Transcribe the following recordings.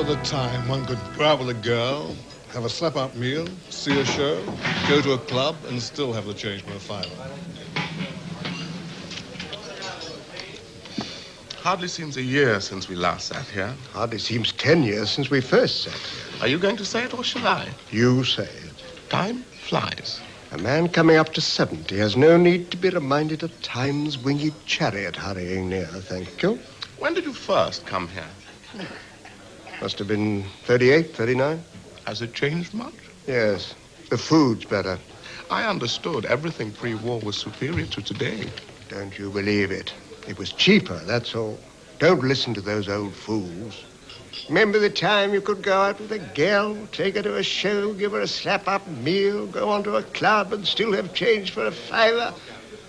remember the time one could go out with a girl, have a slap-up meal, see a show, go to a club, and still have the change for a fiver. Hardly seems a year since we last sat here. Hardly seems 10 years since we first sat here. Are you going to say it or shall I? You say it. Time flies. A man coming up to 70 has no need to be reminded of time's winged chariot hurrying near, thank you. When did you first come here? Must have been 38, 39. Has it changed much? Yes. The food's better. I understood everything pre-war was superior to today. Don't you believe it? It was cheaper, that's all. Don't listen to those old fools. Remember the time you could go out with a girl, take her to a show, give her a slap-up meal, go on to a club and still have change for a fiver?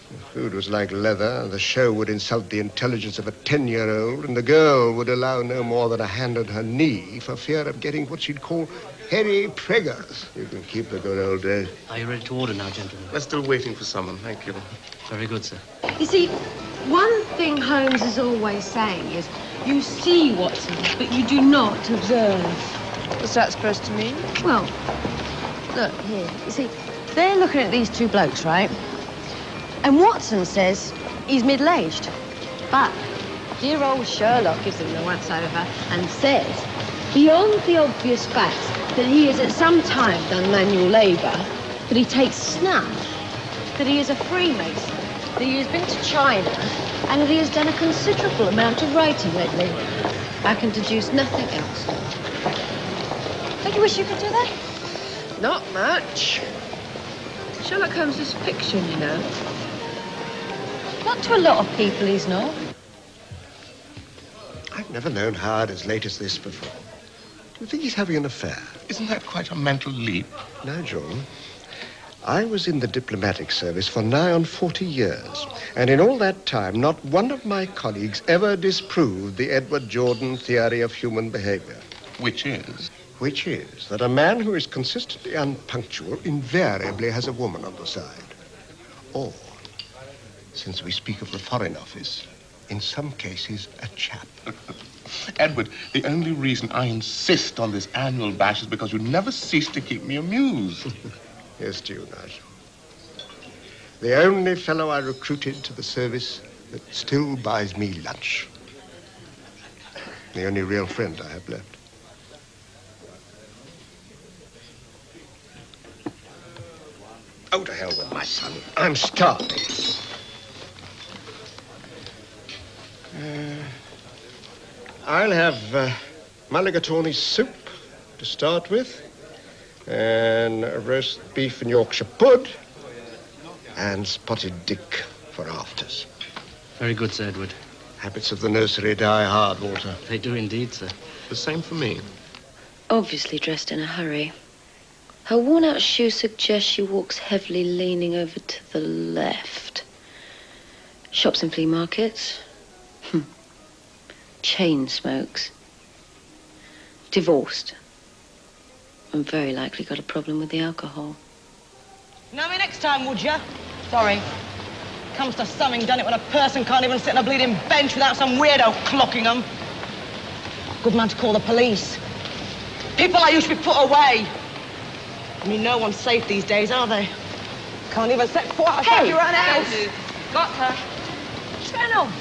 The food was like leather, the show would insult the intelligence of a 10-year-old, and the girl would allow no more than a hand on her knee for fear of getting what she'd call hairy preggers. You can keep the good old days. Are you ready to order now, gentlemen? We're still waiting for someone, thank you. Very good, sir. You see, one thing Holmes is always saying is, you see, Watson, but you do not observe. What's that supposed to mean? Well, look, here. You see, they're looking at these two blokes, right? And Watson says he's middle-aged. But dear old Sherlock gives him the once-over and says, beyond the obvious fact that he has at some time done manual labour, that he takes snuff, that he is a Freemason, that he has been to China, and that he has done a considerable amount of writing lately, I can deduce nothing else. Don't you wish you could do that? Not much. Sherlock Holmes is fiction, you know. Not to a lot of people, he's not. I've never known Howard as late as this before. Do you think he's having an affair? Isn't that quite a mental leap? Nigel, I was in the diplomatic service for nigh on 40 years, and in all that time, not one of my colleagues ever disproved the Edward Jordan theory of human behavior. Which is? Which is that a man who is consistently unpunctual invariably has a woman on the side. Or, since we speak of the Foreign Office, in some cases, a chap. Edward, the only reason I insist on this annual bash is because you never cease to keep me amused. Yes, to you, Nigel. The only fellow I recruited to the service that still buys me lunch. The only real friend I have left. Oh, to hell with my son. I'm starving. I'll have mulligatawny soup to start with, and roast beef and Yorkshire pud, and spotted dick for afters. Very good, Sir Edward. Habits of the nursery die hard, Walter. They do indeed, sir. The same for me. Obviously dressed in a hurry. Her worn-out shoe suggests she walks heavily, leaning over to the left. Shops and flea markets. Chain smokes. Divorced. And very likely got a problem with the alcohol. Know me next time, would ya? Sorry. Comes to something, done it when a person can't even sit on a bleeding bench without some weirdo clocking them. Good man to call the police. People like you should be put away. I mean, no one's safe these days, are they? Can't even set foot outside your own house. Got her. What's going on?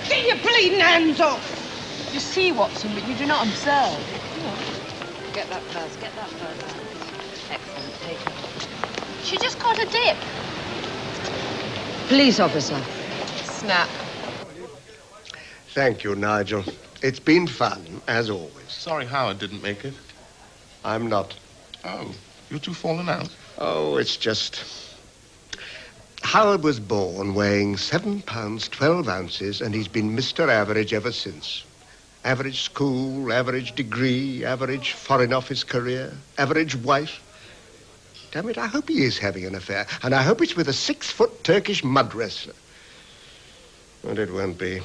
Get your bleeding hands off! You see, Watson, but you do not observe. Get that purse, get that purse out. Excellent, take her. She just got a dip. Police officer. Snap. Thank you, Nigel. It's been fun, as always. Sorry Howard didn't make it. I'm not. Oh, you two fallen out? Oh, it's just... Howard was born weighing 7 pounds, 12 ounces, and he's been Mr. Average ever since. Average school, average degree, average Foreign Office career, average wife. Damn it, I hope he is having an affair, and I hope it's with a 6-foot Turkish mud wrestler. But it won't be.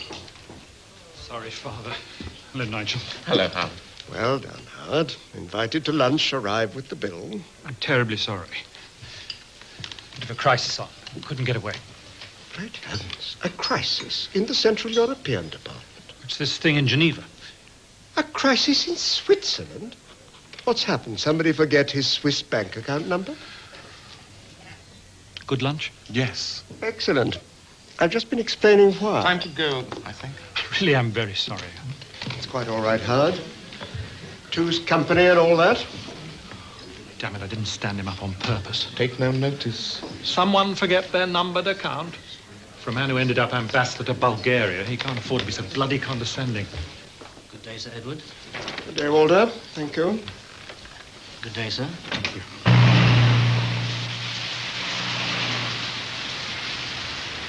Sorry, Father. Hello, Nigel. Hello, Howard. Well done, Howard. Invited to lunch, arrived with the bill. I'm terribly sorry. Bit of a crisis on. Couldn't get away. Great heavens, a crisis in the Central European Department. It's this thing in Geneva. A crisis in Switzerland? What's happened? Somebody forget his Swiss bank account number? Good lunch? Yes. Excellent. I've just been explaining why. Time to go, I think. I really am very sorry. It's quite all right, Howard. Two's company and all that. Damn it, I didn't stand him up on purpose. Take no notice. Someone forget their numbered account. For a man who ended up ambassador to Bulgaria, he can't afford to be so bloody condescending. Good day, Sir Edward. Good day, Walter. Thank you. Good day, sir. Thank you.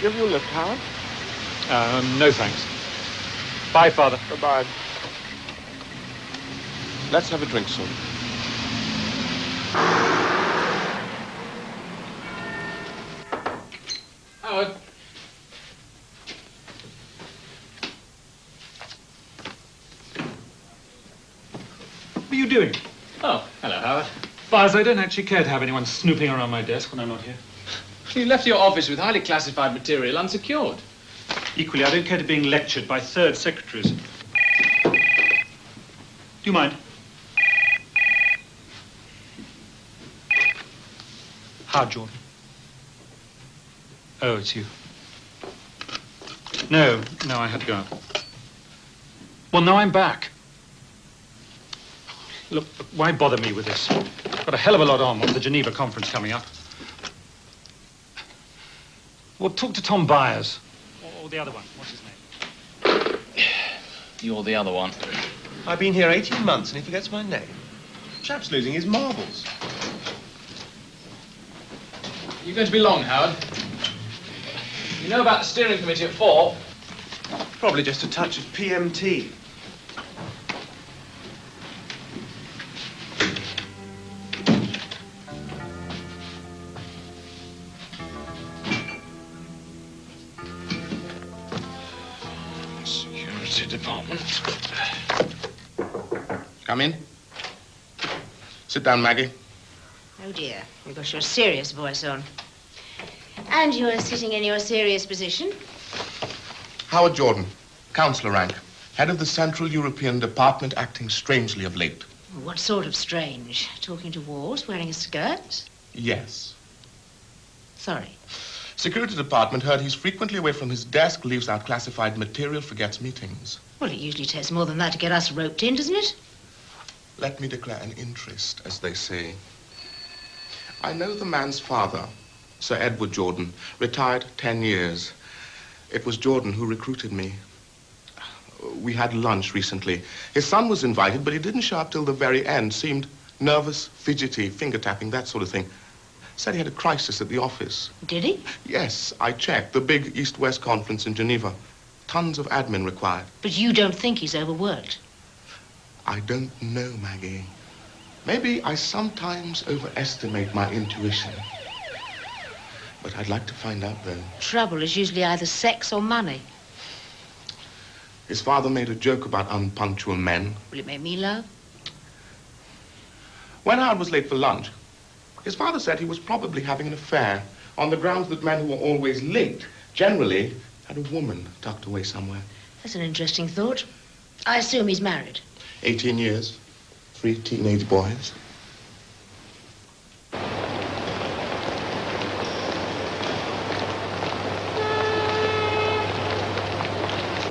Give you a lift, Howard? No thanks. Bye, Father. Goodbye. Let's have a drink soon. Howard. What are you doing? Oh, hello, Howard. Buzz, I don't actually care to have anyone snooping around my desk when I'm not here. You left your office with highly classified material unsecured. Equally, I don't care to being lectured by third secretaries. Do you mind? How, Jordan? Oh, it's you. No, I had to go out. Well, now I'm back. Look, why bother me with this? Got a hell of a lot on with the Geneva conference coming up. Well, talk to Tom Byers. Or the other one. What's his name? You're the other one. I've been here 18 months and he forgets my name. Chap's losing his marbles. You going to be long, Howard? You know about the steering committee at 4? Probably just a touch of PMT. Security department. Come in. Sit down, Maggie. Oh, dear. You've got your serious voice on. And you're sitting in your serious position. Howard Jordan, councillor rank, head of the Central European Department, acting strangely of late. What sort of strange? Talking to walls, wearing a skirt? Yes. Sorry. Security department heard he's frequently away from his desk, leaves out classified material, forgets meetings. Well, it usually takes more than that to get us roped in, doesn't it? Let me declare an interest, as they say. I know the man's father, Sir Edward Jordan, retired 10 years. It was Jordan who recruited me. We had lunch recently. His son was invited, but he didn't show up till the very end. Seemed nervous, fidgety, finger-tapping, that sort of thing. Said he had a crisis at the office. Did he? Yes, I checked. The big East-West conference in Geneva. Tons of admin required. But you don't think he's overworked? I don't know, Maggie. Maybe I sometimes overestimate my intuition. But I'd like to find out, though. Trouble is usually either sex or money. His father made a joke about unpunctual men. Will it make me laugh? When Howard was late for lunch, his father said he was probably having an affair on the grounds that men who were always late generally had a woman tucked away somewhere. That's an interesting thought. I assume he's married. 18 years, 3 teenage boys.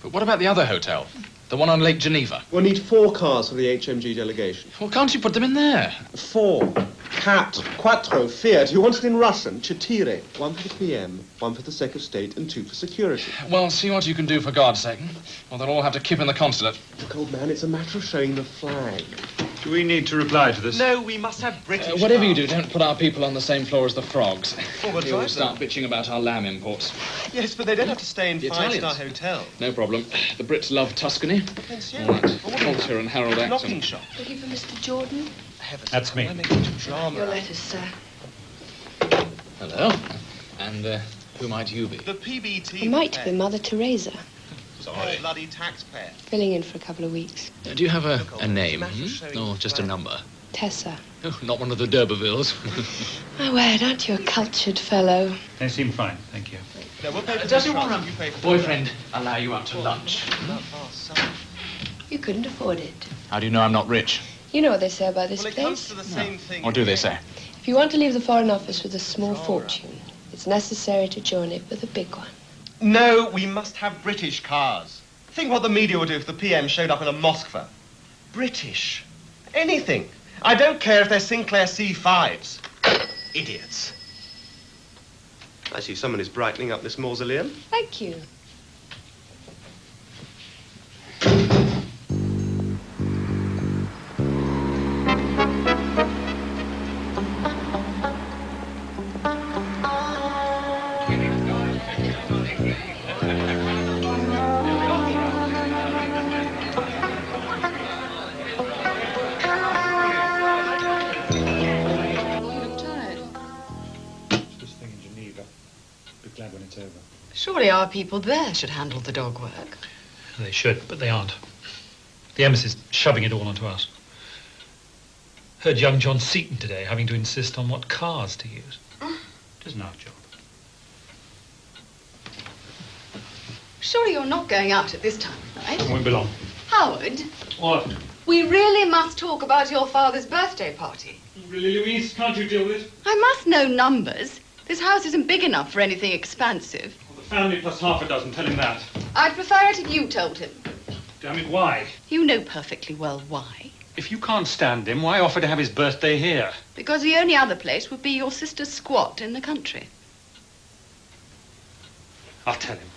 But what about the other hotel? The one on Lake Geneva? We'll need 4 cars for the HMG delegation. Well, can't you put them in there? 4. C.A.T.S, Quattro, Fiat. You want it in Russian? Четыре. 1 for the PM, 1 for the Sec of State, and 2 for security. Well, see what you can do for God's sake. Or they'll all have to kip in the consulate. Look, old man, it's a matter of showing the flag. Do we need to reply to this? No, we must have British Whatever you cars. do, don't put our people on the same floor as the frogs. Well, we'll You'll drive start them. bitching about our lamb imports. Yes, but they don't have to stay in The 5-star Italians. hotel. No problem. The Brits love Tuscany. All that culture and Harold Knocking accent. shop. Looking for Mr. Jordan? Heavens, That's me. why make such a drama? Your letters, sir. Hello. And who might you be? The PBT. It might be Mother Teresa, Sorry. Bloody taxpayer. filling in for a couple of weeks. Do you have a name, or just a number? Tessa. Oh, not one of the D'Urbervilles. My word, aren't you a cultured fellow? They seem fine, thank you. No, we'll pay for Does the your truck, you pay for the boyfriend allow you out to lunch? Not fast, son. You couldn't afford it. How do you know I'm not rich? You know what they say about this Well, it place. comes to the same thing. What do they say? If you want to leave the Foreign Office with a small fortune, it's necessary to join it with a big one. No, we must have British cars. Think what the media would do if the PM showed up in a Moskva. British. Anything. I don't care if they're Sinclair C5s. Idiots. I see someone is brightening up this mausoleum. Thank you. Surely our people there should handle the dog work. They should, but they aren't. The embassy's shoving it all onto us. Heard young John Seaton today having to insist on what cars to use. It isn't our job. Surely you're not going out at this time of night. Won't be long. Howard, What? we really must talk about your father's birthday party. Really, Louise? Can't you deal with it? I must know numbers. This house isn't big enough for anything expansive. Well, the family plus half a dozen, tell him that. I'd prefer it if you told him. Damn it, why? You know perfectly well why. If you can't stand him, why offer to have his birthday here? Because the only other place would be your sister's squat in the country. I'll tell him.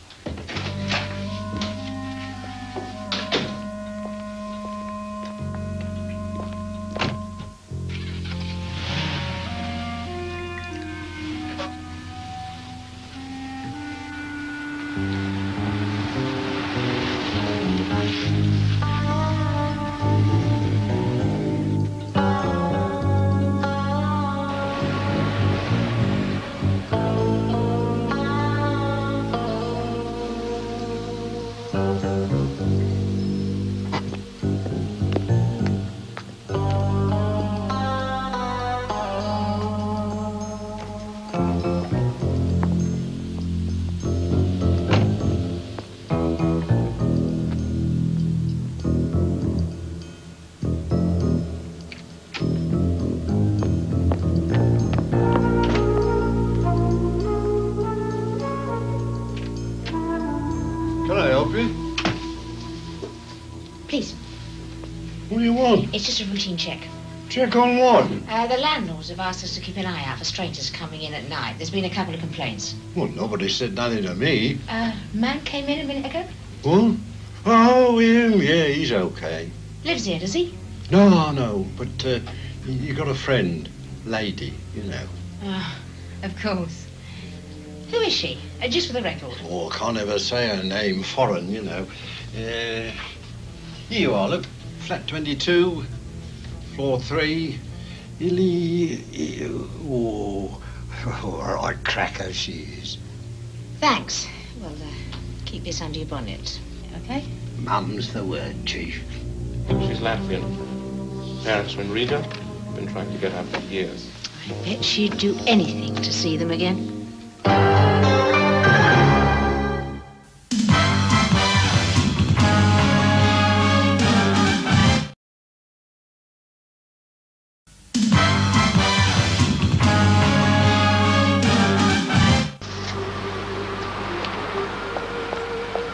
Please. What do you want? It's just a routine check. Check on what? The landlords have asked us to keep an eye out for strangers coming in at night. There's been a couple of complaints. Well, nobody said nothing to me. Man came in a minute ago. What? Oh, him? Yeah, he's okay. Lives here, does he? No, but you got a friend, lady, you know. Oh, of course. Who is she? Just for the record. Oh, I can't ever say her name, foreign, you know. Here you are, look. Flat 22, floor 3. Oh, all right, cracker she is. Thanks. Well, keep this under your bonnet, okay? Mum's the word, Chief. She's Latvian. Parents are in Riga. Been trying to get her for years. I bet she'd do anything to see them again.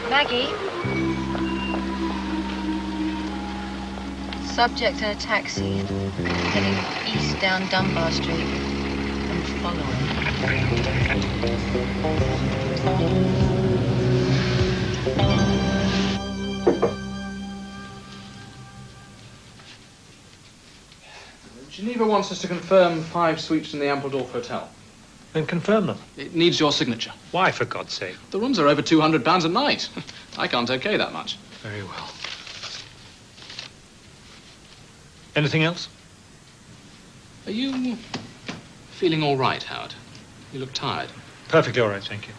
Maggie? Subject in a taxi, heading east down Dunbar Street. I'm following. Geneva wants us to confirm 5 suites in the Ampledorf Hotel. Then confirm them. It needs your signature. Why, for God's sake? The rooms are over £200 a night. I can't okay that much. Very well. Anything else? Are you feeling all right, Howard? You look tired. Perfectly all right, thank you.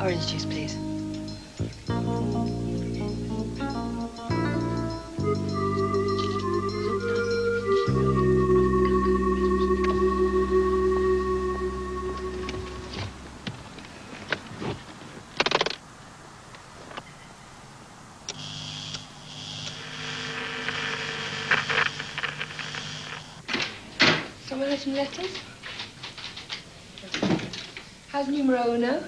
Orange juice, please. Someone has some letters? How's numero uno?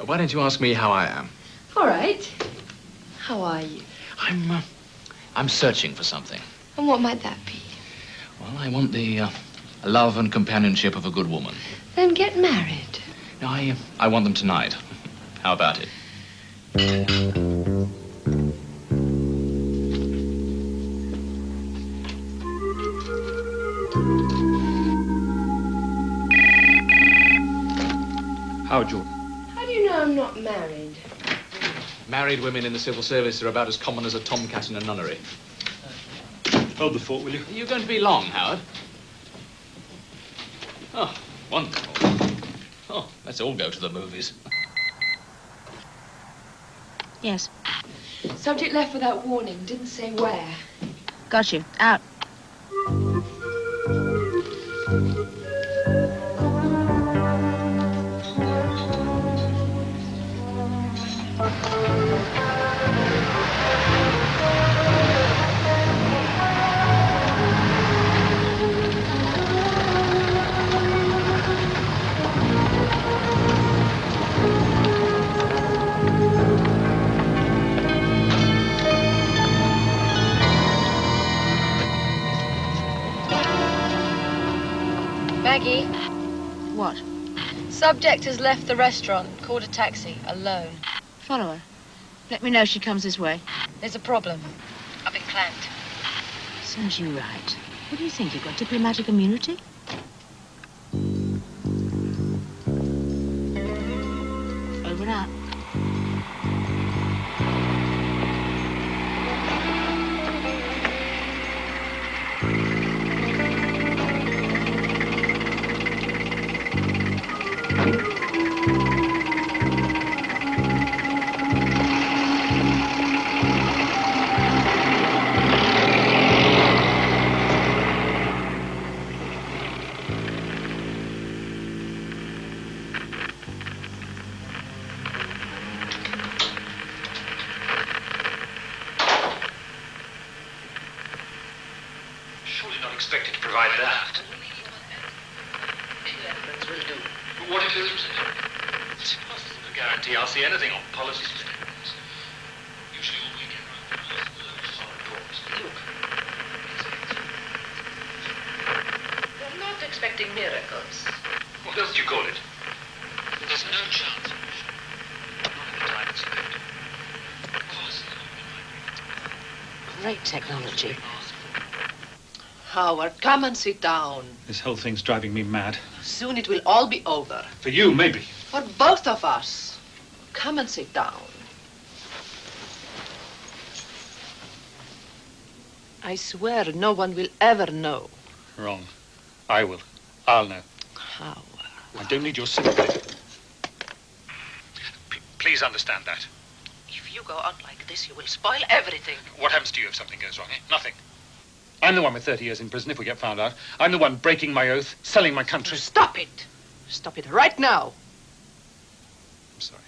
Why don't you ask me how I am? All right. How are you? I'm searching for something. And what might that be? Well, I want the love and companionship of a good woman. Then get married. No, I want them tonight. How about it? Howard Jordan. How do you know I'm not married? Married women in the civil service are about as common as a tomcat in a nunnery. Hold the fort, will you? Are you going to be long, Howard? Oh, wonderful. Oh, let's all go to the movies. Yes. Subject left without warning. Didn't say where. Got you. Out. Maggie, What? subject has left the restaurant. Called a taxi, alone. Follow her. Let me know if she comes this way. There's a problem. I've been clamped. Serves you right. What do you think? You've got diplomatic immunity? Over and out. Surely not expected to provide that. Will do. But what if you lose it? It's impossible to guarantee I'll see anything on policy statements. Usually all we get are solid drawings. Look. We're not expecting miracles. What else do you call it? There's no chance. Not in the time expected. Of course. Great technology. Howard, come and sit down. This whole thing's driving me mad. Soon it will all be over. For you, maybe. For both of us. Come and sit down. I swear no one will ever know. Wrong. I will. I'll know. Howard. I don't need your sympathy. Please understand that. If you go on like this, you will spoil everything. What happens to you if something goes wrong, eh? Nothing. I'm the one with 30 years in prison if we get found out. I'm the one breaking my oath, selling my country. Stop it! Stop it right now. I'm sorry.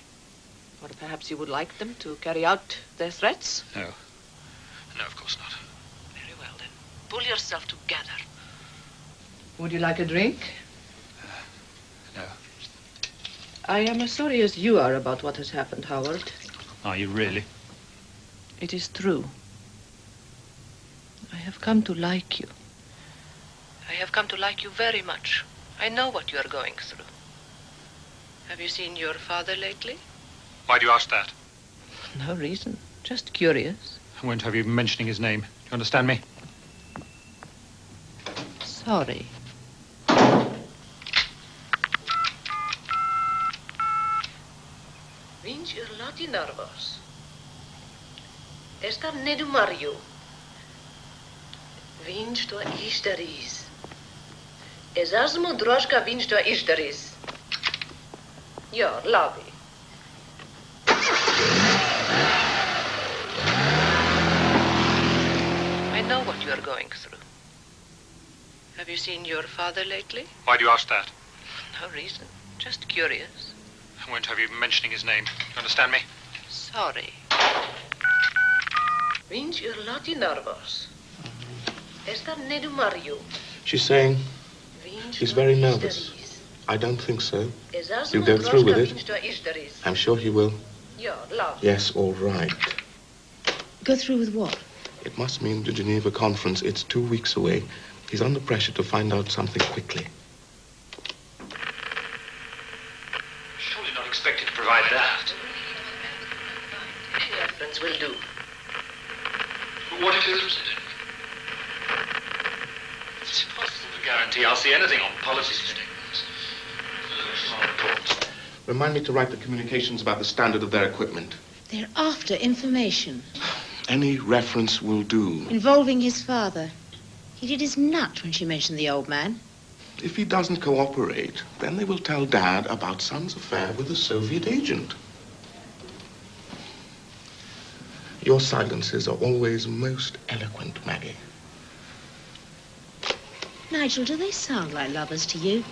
Or perhaps you would like them to carry out their threats? No. No, of course not. Very well, then. Pull yourself together. Would you like a drink? No. I am as sorry as you are about what has happened, Howard. Are you really? It is true. I have come to like you. I have come to like you very much. I know what you are going through. Have you seen your father lately? Why do you ask that? No reason. Just curious. I won't have you mentioning his name. Do you understand me? Sorry. Vinci urlati nervos. Esta nedu Mario. Vinci tua hysteries. Ezazmo droshka vinchta ishtaris. Your lobby. I know what you are going through. Have you seen your father lately? Why do you ask that? No reason. Just curious. I won't have you mentioning his name. You understand me? Sorry. Vinch you're lati nervos. Esta nedu Mario. She's saying he's very nervous. I don't think so. You go through with it. I'm sure he will. Yes, all right. Go through with what? It must mean the Geneva conference. It's 2 weeks away. He's under pressure to find out something quickly. Surely not expected to provide that. Any reference will do. But what if he loses it? It's impossible to guarantee I'll see anything on policy statements. Reports. Remind me to write the communications about the standard of their equipment. They're after information. Any reference will do. Involving his father. He did his nut when she mentioned the old man. If he doesn't cooperate, then they will tell Dad about Son's affair with a Soviet agent. Your silences are always most eloquent, Maggie. Nigel, do they sound like lovers to you?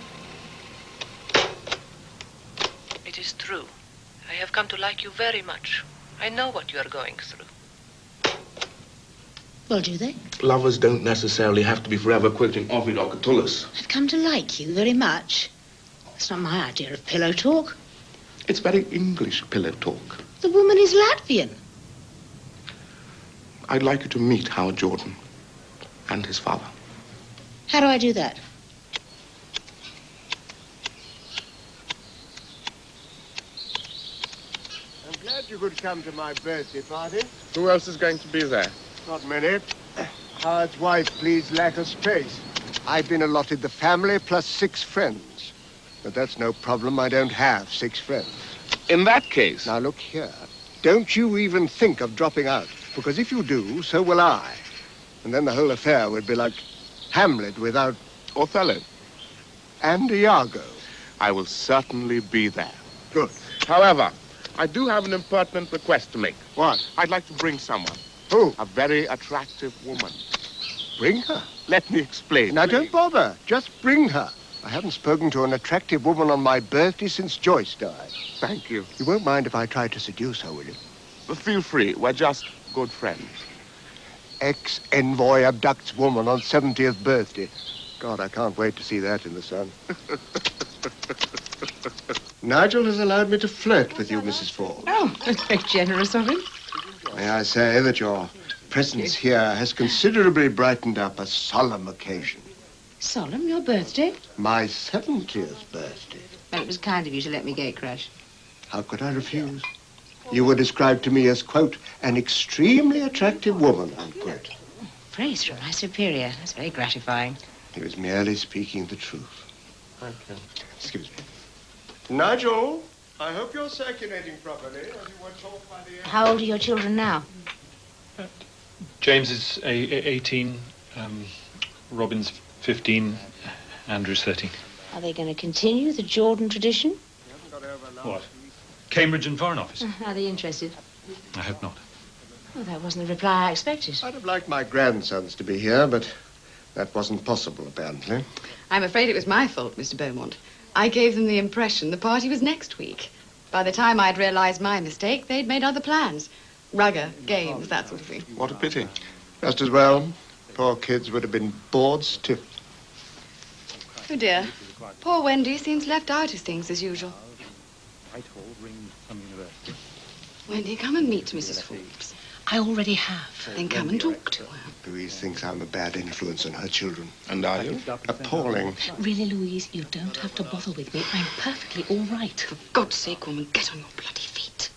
It is true. I have come to like you very much. I know what you are going through. Well, do they? Lovers don't necessarily have to be forever quoting Ovid or Catullus. I've come to like you very much. That's not my idea of pillow talk. It's very English pillow talk. The woman is Latvian. I'd like you to meet Howard Jordan and his father. How do I do that? I'm glad you could come to my birthday party. Who else is going to be there? Not many. Howard's wife, please, lack of space. I've been allotted the family plus 6 friends. But that's no problem. I don't have 6 friends. In that case... Now, look here. Don't you even think of dropping out. Because if you do, so will I. And then the whole affair would be like Hamlet without... Othello. And Iago. I will certainly be there. Good. However, I do have an impertinent request to make. What? I'd like to bring someone. Who? A very attractive woman. Bring her. Let me explain. Now, please. don't bother. Just bring her. I haven't spoken to an attractive woman on my birthday since Joyce died. Thank you. You won't mind if I try to seduce her, will you? Feel free. We're just good friends. Ex-envoy abducts woman on 70th birthday. God, I can't wait to see that in the sun. Nigel has allowed me to flirt with you, Mrs. Ford. Oh, that's very generous of him. May I say that your presence here has considerably brightened up a solemn occasion. Solemn, your birthday? My 70th birthday. Well, it was kind of you to let me gate crash. How could I refuse? You were described to me as, quote, an extremely attractive woman, unquote. Praise from my superior. That's very gratifying. He was merely speaking the truth. Thank you. Excuse me. Nigel, I hope you're circulating properly, as you were taught by the... How old are your children now? James is 18, Robin's 15, Andrew's 13. Are they going to continue the Jordan tradition? What? Cambridge and Foreign Office? Are they interested? I hope not. Well, that wasn't the reply I expected. I'd have liked my grandsons to be here, but that wasn't possible, apparently. I'm afraid it was my fault, Mr. Beaumont. I gave them the impression the party was next week. By the time I'd realized my mistake, they'd made other plans. Rugger, games, that sort of thing. What a pity. Just as well. Poor kids would have been bored stiff. Oh, dear. Poor Wendy seems left out of things as usual. Wendy, come and meet Mrs. Forbes. I already have. Then come and talk to her. Louise thinks I'm a bad influence on her children. And are you? Appalling. Really, Louise, you don't have to bother with me. I'm perfectly all right. For God's sake, woman, get on your bloody feet.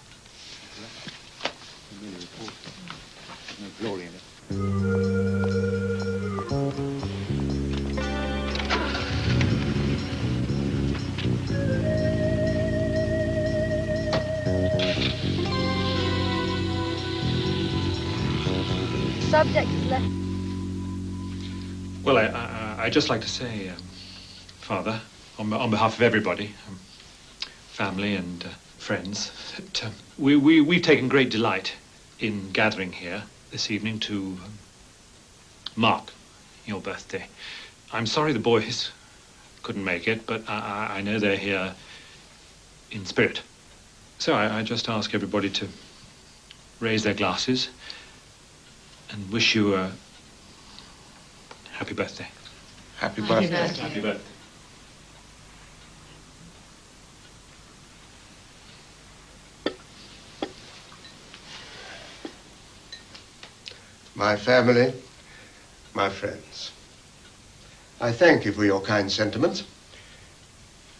Subject is left. Well, I'd just like to say, Father, on behalf of everybody, family and friends, that we've taken great delight in gathering here this evening to mark your birthday. I'm sorry the boys couldn't make it, but I know they're here in spirit. So I just ask everybody to raise their glasses and wish you a happy birthday. Happy birthday. Happy birthday. My family, my friends, I thank you for your kind sentiments.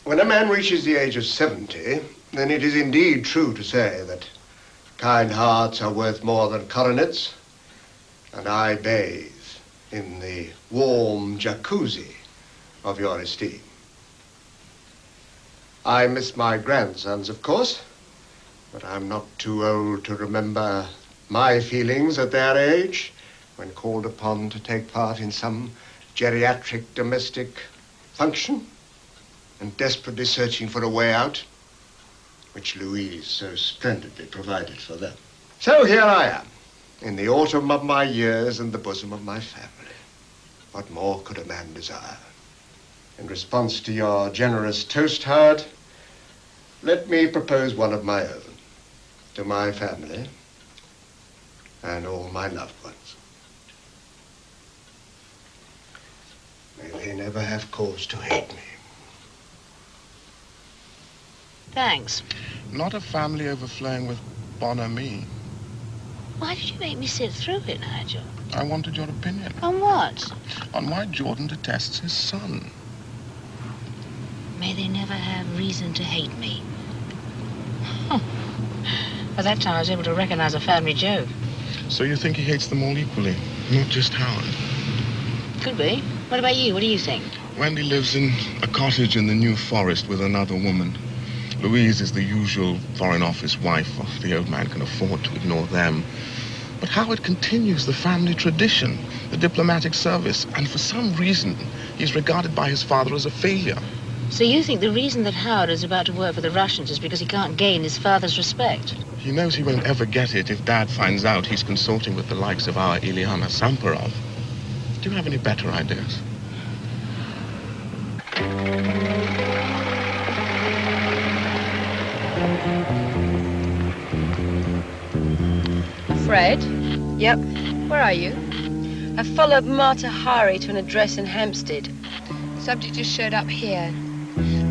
When a man reaches the age of 70, then it is indeed true to say that kind hearts are worth more than coronets, and I bathe in the warm jacuzzi of your esteem. I miss my grandsons, of course, but I'm not too old to remember my feelings at their age when called upon to take part in some geriatric domestic function and desperately searching for a way out, which Louise so splendidly provided for them. So here I am, in the autumn of my years and the bosom of my family. What more could a man desire? In response to your generous toast, Howard, let me propose one of my own to my family and all my loved ones. May they never have cause to hate me. Thanks. Not a family overflowing with bonhomie. Why did you make me sit through it, Nigel? I wanted your opinion. On what? On why Jordan detests his son. May they never have reason to hate me. By that time, I was able to recognize a family joke. So you think he hates them all equally, not just Howard? Could be. What about you? What do you think? Wendy lives in a cottage in the New Forest with another woman. Louise is the usual Foreign Office wife. The old man can afford to ignore them. But Howard continues the family tradition, the diplomatic service, and for some reason, he's regarded by his father as a failure. So you think the reason that Howard is about to work for the Russians is because he can't gain his father's respect? He knows he won't ever get it if Dad finds out he's consorting with the likes of our Ilyana Samparov. Do you have any better ideas? Fred? Yep. Where are you? I followed Marta Hari to an address in Hampstead. The subject just showed up here.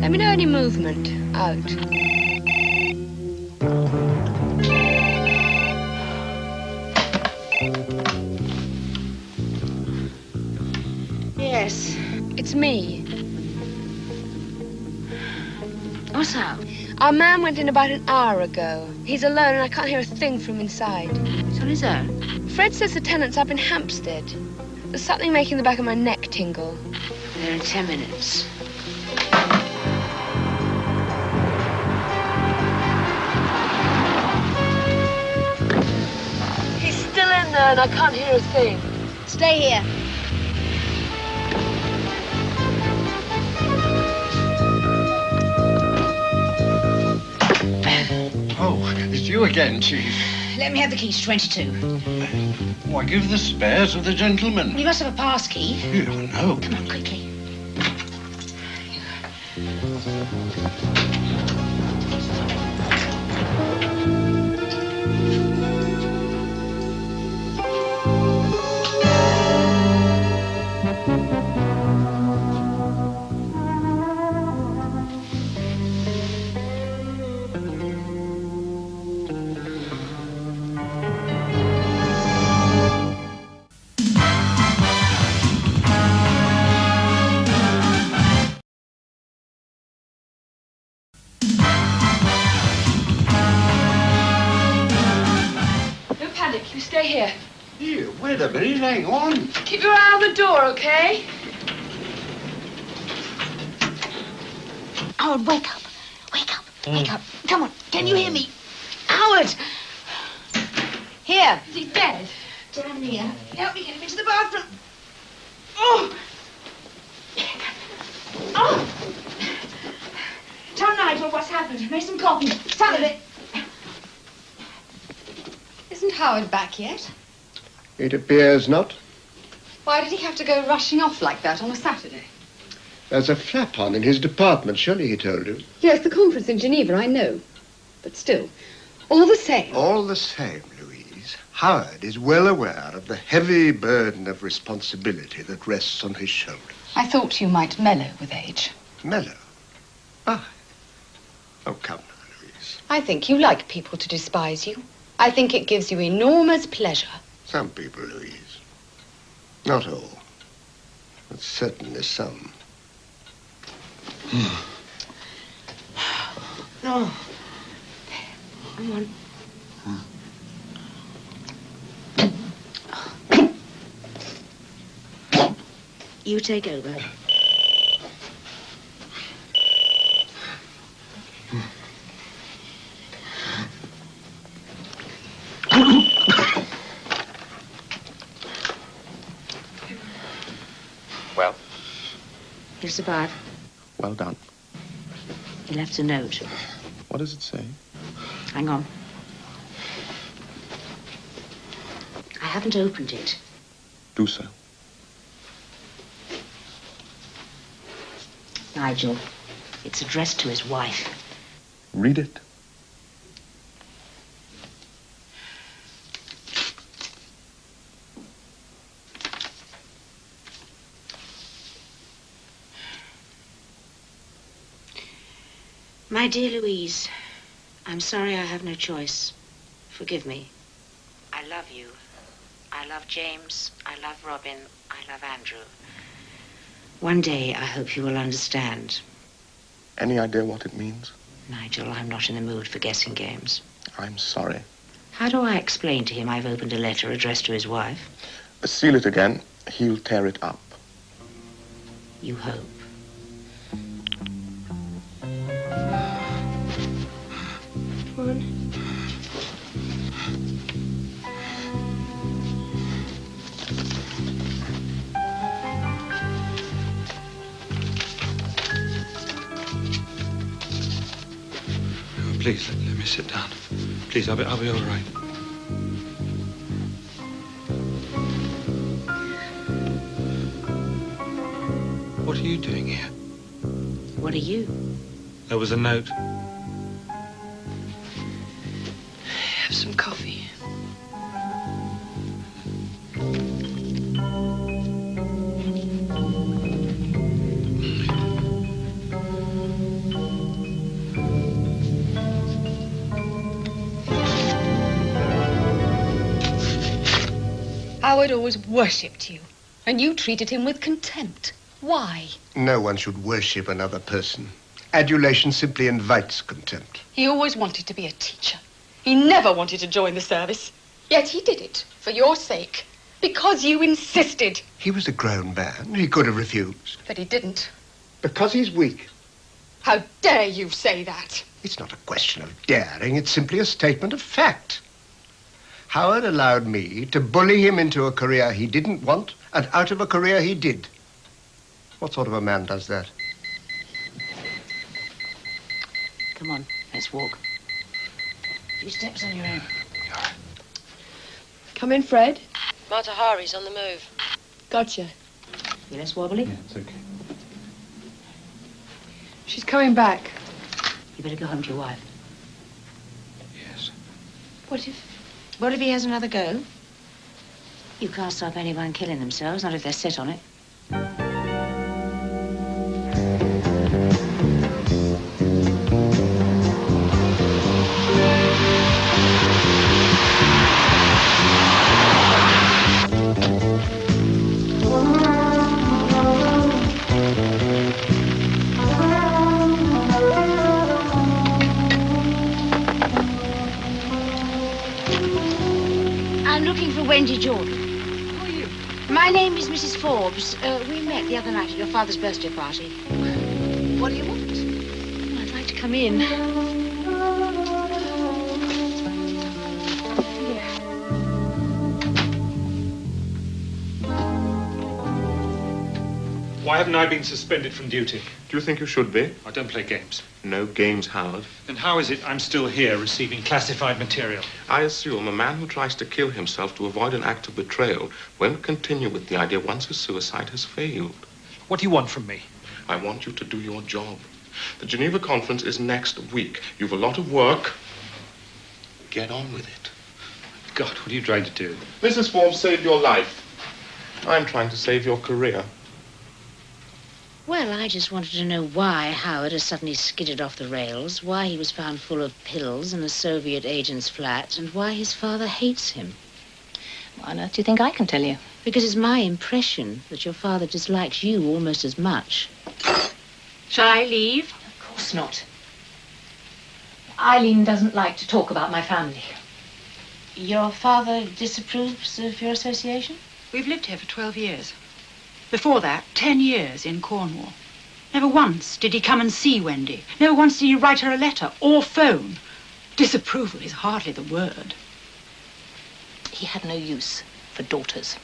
Let me know any movement. Out. Yes. It's me. What's up? Our man went in about an hour ago. He's alone and I can't hear a thing from inside. He's on his own? Fred says the tenant's up in Hampstead. There's something making the back of my neck tingle. There in 10 minutes. He's still in there and I can't hear a thing. Stay here. Oh, it's you again, Chief. Let me have the keys to 22. Why, give the spare to the gentleman. You must have a pass key. You don't know. Come on, quickly. You stay here. Here, wait a minute, hang on. Keep your eye on the door, okay? Howard, wake up. Wake up. Wake up. Come on. Can you hear me? Howard! Here. Is he dead? Down here. Help me get him into the bathroom. Oh! Oh! Nigel, what's happened? Make some coffee. Some of it. Isn't Howard back yet? It appears not. Why did he have to go rushing off like that on a Saturday? There's a flap on in his department. Surely he told you. Yes, the conference in Geneva, I know. But still, all the same. All the same, Louise, Howard is well aware of the heavy burden of responsibility that rests on his shoulders. I thought you might mellow with age. Mellow? Ah. Oh, come now, Louise. I think you like people to despise you. I think it gives you enormous pleasure. Some people, Louise. Not all. But certainly some. Oh. Come on. You take over. Well? He'll survive. Well done. He left a note. What does it say? Hang on. I haven't opened it. Do so. Nigel, it's addressed to his wife. Read it. My dear Louise, I'm sorry I have no choice. Forgive me. I love you. I love James. I love Robin. I love Andrew. One day, I hope you will understand. Any idea what it means? Nigel, I'm not in the mood for guessing games. I'm sorry. How do I explain to him I've opened a letter addressed to his wife? Seal it again. He'll tear it up. You hope. Please, let me sit down. Please, I'll be all right. What are you doing here? What are you? There was a note. Have some coffee. Howard always worshipped you, and you treated him with contempt. Why? No one should worship another person. Adulation simply invites contempt. He always wanted to be a teacher. He never wanted to join the service. Yet he did it, for your sake, because you insisted. He was a grown man. He could have refused. But he didn't. Because he's weak. How dare you say that? It's not a question of daring. It's simply a statement of fact. Howard allowed me to bully him into a career he didn't want and out of a career he did. What sort of a man does that? Come on, let's walk. A few steps on your own. Come in, Fred. Mata Hari's on the move. Gotcha. You less wobbly? Yeah, it's okay. She's coming back. You better go home to your wife. Yes. What if he has another go? You can't stop anyone killing themselves, not if they're set on it. Wendy Jordan. Who are you? My name is Mrs. Forbes. We met the other night at your father's birthday party. What do you want? Well, I'd like to come in. Why haven't I been suspended from duty? Do you think you should be? I don't play games. No games, Howard. Then how is it I'm still here receiving classified material? I assume a man who tries to kill himself to avoid an act of betrayal won't continue with the idea once his suicide has failed. What do you want from me? I want you to do your job. The Geneva conference is next week. You've a lot of work. Get on with it. God, what are you trying to do? Mrs. Form saved your life. I'm trying to save your career. Well, I just wanted to know why Howard has suddenly skidded off the rails, why he was found full of pills in a Soviet agent's flat, and why his father hates him. Why on earth do you think I can tell you? Because it's my impression that your father dislikes you almost as much. Shall I leave? Of course not. Eileen doesn't like to talk about my family. Your father disapproves of your association? We've lived here for 12 years. Before that, 10 years in Cornwall. Never once did he come and see Wendy. Never once did he write her a letter or phone. Disapproval is hardly the word. He had no use for daughters.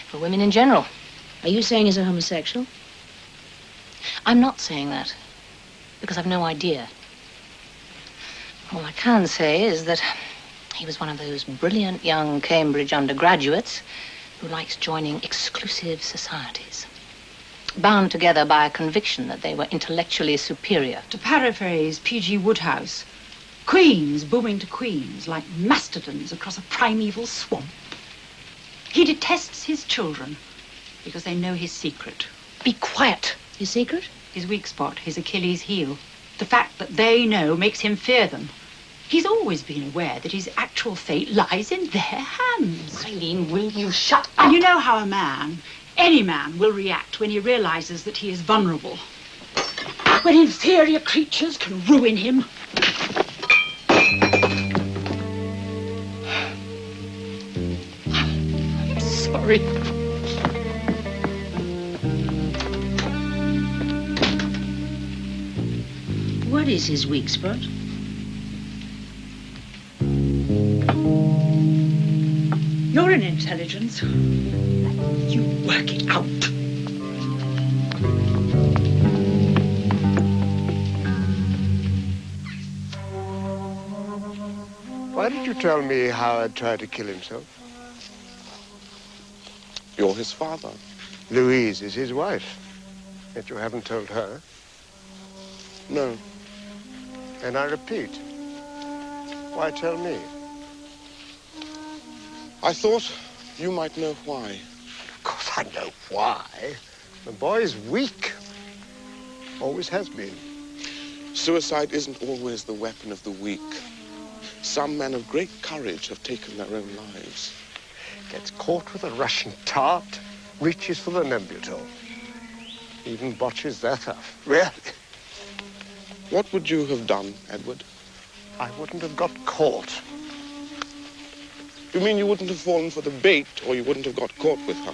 For women in general. Are you saying he's a homosexual? I'm not saying that, because I've no idea. All I can say is that he was one of those brilliant young Cambridge undergraduates who likes joining exclusive societies, bound together by a conviction that they were intellectually superior. To paraphrase P.G. Woodhouse, queens booming to queens like mastodons across a primeval swamp. He detests his children because they know his secret. Be quiet. His secret? His weak spot, his Achilles heel. The fact that they know makes him fear them. He's always been aware that his actual fate lies in their hands. Eileen, will you shut up? And you know how a man, any man, will react when he realizes that he is vulnerable. When inferior creatures can ruin him. I'm sorry. What is his weak spot? You're an intelligence. You work it out. Why did you tell me Howard tried to kill himself? You're his father. Louise is his wife. Yet you haven't told her. No. And I repeat, why tell me? I thought you might know why. Of course I know why. The boy's weak. Always has been. Suicide isn't always the weapon of the weak. Some men of great courage have taken their own lives. Gets caught with a Russian tart, reaches for the Nembutal. Even botches that up. Really? What would you have done, Edward? I wouldn't have got caught. You mean you wouldn't have fallen for the bait, or you wouldn't have got caught with her?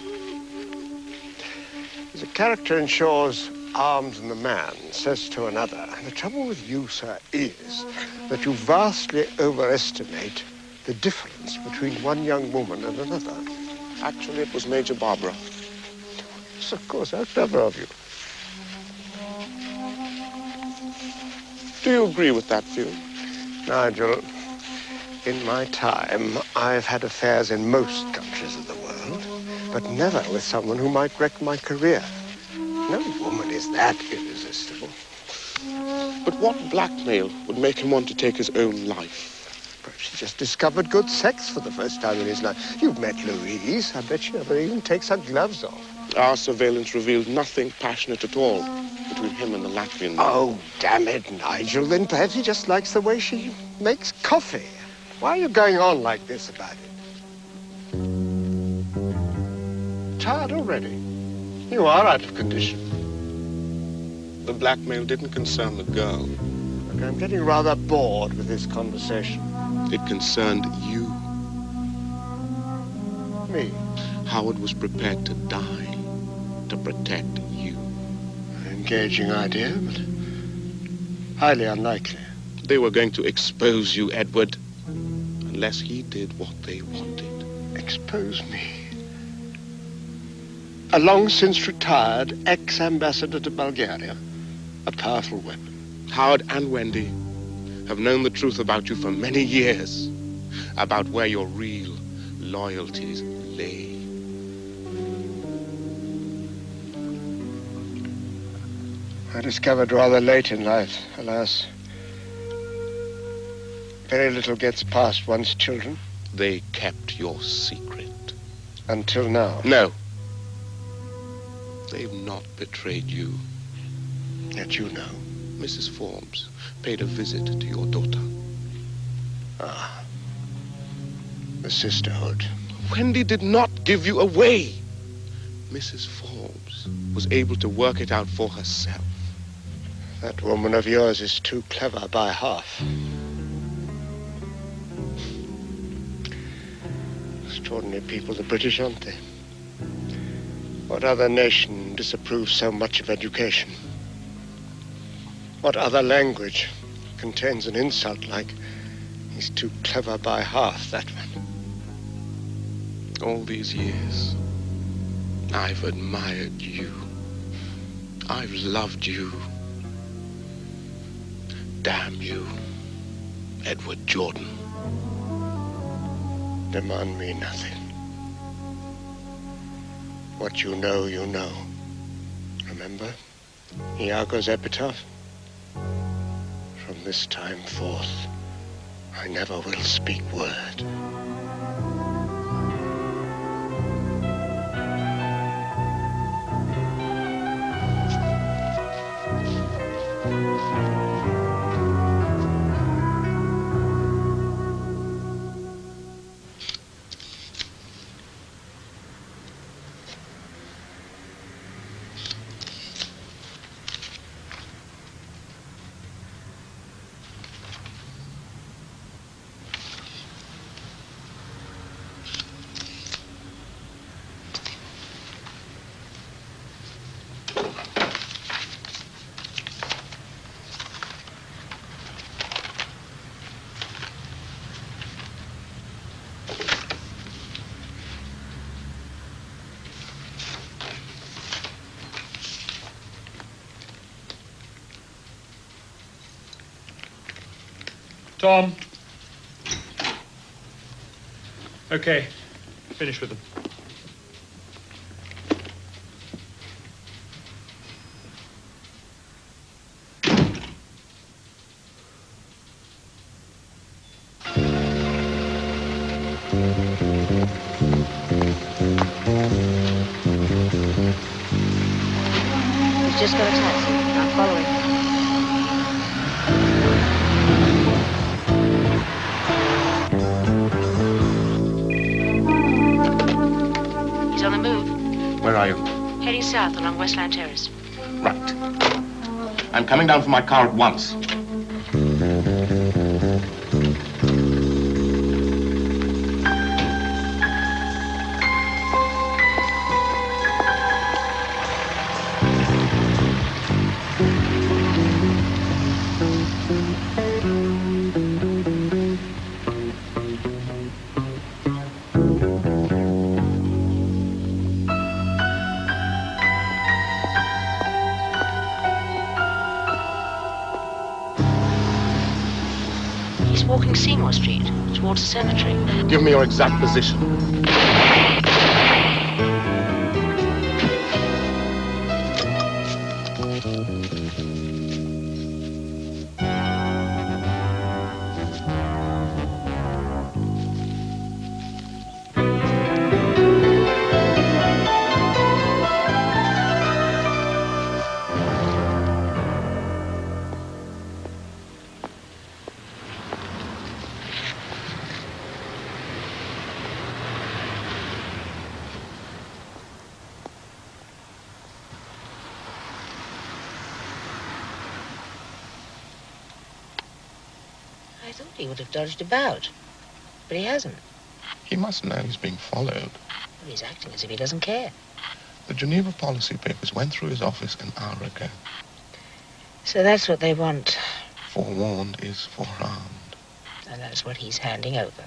There's a character in Shaw's Arms and the Man says to another, the trouble with you, sir, is that you vastly overestimate the difference between one young woman and another. Actually, it was Major Barbara. Yes, of course, how clever of you. Do you agree with that view? Nigel, in my time, I've had affairs in most countries of the world, but never with someone who might wreck my career. No woman is that irresistible. But what blackmail would make him want to take his own life? Perhaps he just discovered good sex for the first time in his life. You've met Louise. I bet she never even takes her gloves off. Our surveillance revealed nothing passionate at all between him and the Latvian man. Oh, damn it, Nigel. Then perhaps he just likes the way she makes coffee. Why are you going on like this about it? Tired already? You are out of condition. The blackmail didn't concern the girl. Look, I'm getting rather bored with this conversation. It concerned you. Me? Howard was prepared to die to protect you. An engaging idea, but highly unlikely. They were going to expose you, Edward, unless he did what they wanted. Expose me? A long since retired ex-ambassador to Bulgaria. A powerful weapon. Howard and Wendy have known the truth about you for many years. About where your real loyalties lay. I discovered rather late in life, alas. Very little gets past one's children. They kept your secret. Until now? No. They've not betrayed you. That you know. Mrs. Forbes paid a visit to your daughter. Ah. The sisterhood. Wendy did not give you away. Mrs. Forbes was able to work it out for herself. That woman of yours is too clever by half. Extraordinary people, the British, aren't they? What other nation disapproves so much of education? What other language contains an insult like, he's too clever by half, that one? All these years, I've admired you. I've loved you. Damn you, Edward Jordan. Demand me nothing. What you know, you know. Remember Iago's epitaph? From this time forth, I never will speak word. Tom. Okay, finish with them. He's just got a taxi. I'm following. On the move. Where are you? Heading south along Westland Terrace. Right. I'm coming down from my car at once. Walking Seymour Street towards the cemetery. Give me your exact position. I thought he would have dodged about, but he hasn't. He must know he's being followed. Well, he's acting as if he doesn't care. The Geneva policy papers went through his office an hour ago. So that's what they want. Forewarned is forearmed. And that's what he's handing over.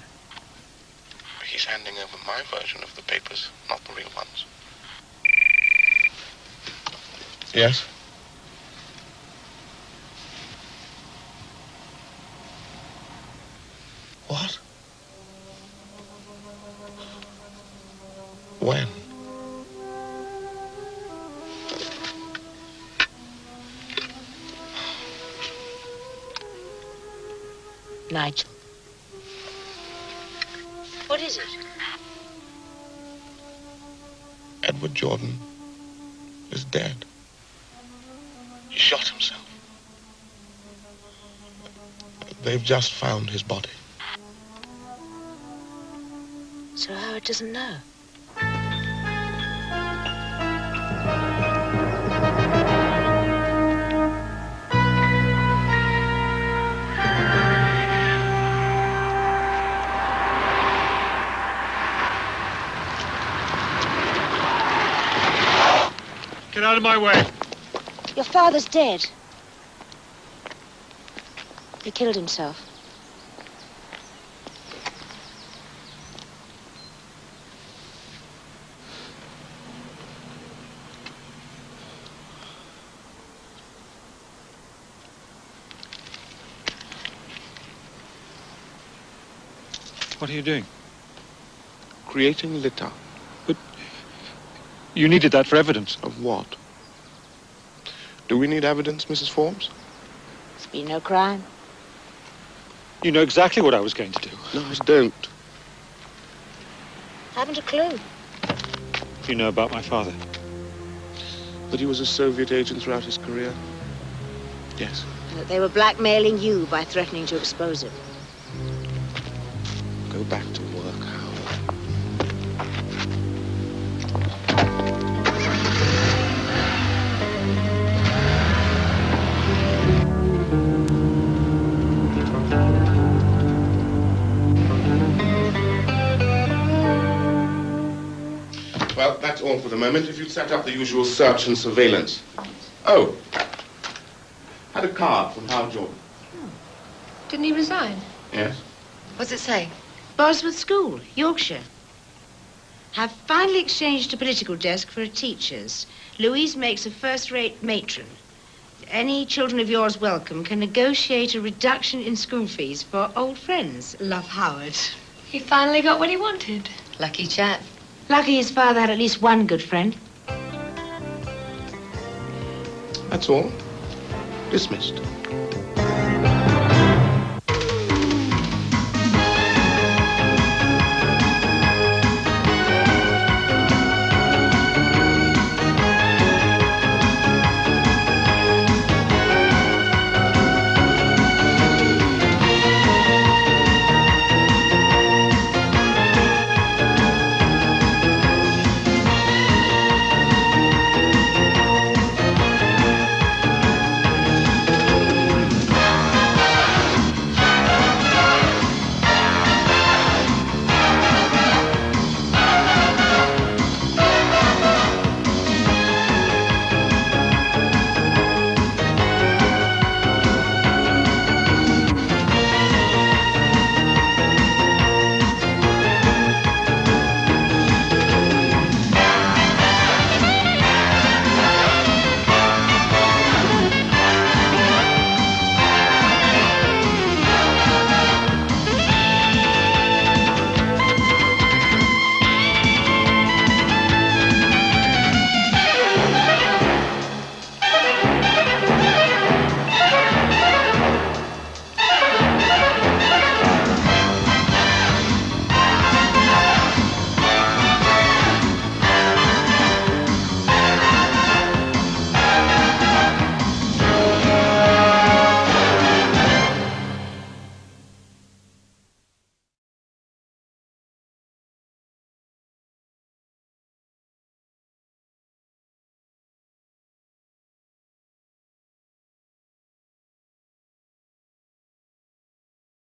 He's handing over my version of the papers, not the real ones. Yes? What? When? Nigel. What is it? Edward Jordan is dead. He shot himself. They've just found his body. So Howard doesn't know. Get out of my way. Your father's dead. He killed himself. What are you doing? Creating litter. But you needed that for evidence. Of what? Do we need evidence, Mrs. Forbes? There's been no crime. You know exactly what I was going to do. No, I don't. Haven't a clue. You know about my father? That he was a Soviet agent throughout his career? Yes. And that they were blackmailing you by threatening to expose him. Go back to work, Howard. Well, that's all for the moment. If you'd set up the usual search and surveillance. Oh. Had a card from Howard Jordan. Didn't he resign? Yes? What's it say? Bosworth School, Yorkshire. Have finally exchanged a political desk for a teacher's. Louise makes a first-rate matron. Any children of yours welcome can negotiate a reduction in school fees for old friends. Love, Howard. He finally got what he wanted. Lucky chap. Lucky his father had at least one good friend. That's all. Dismissed.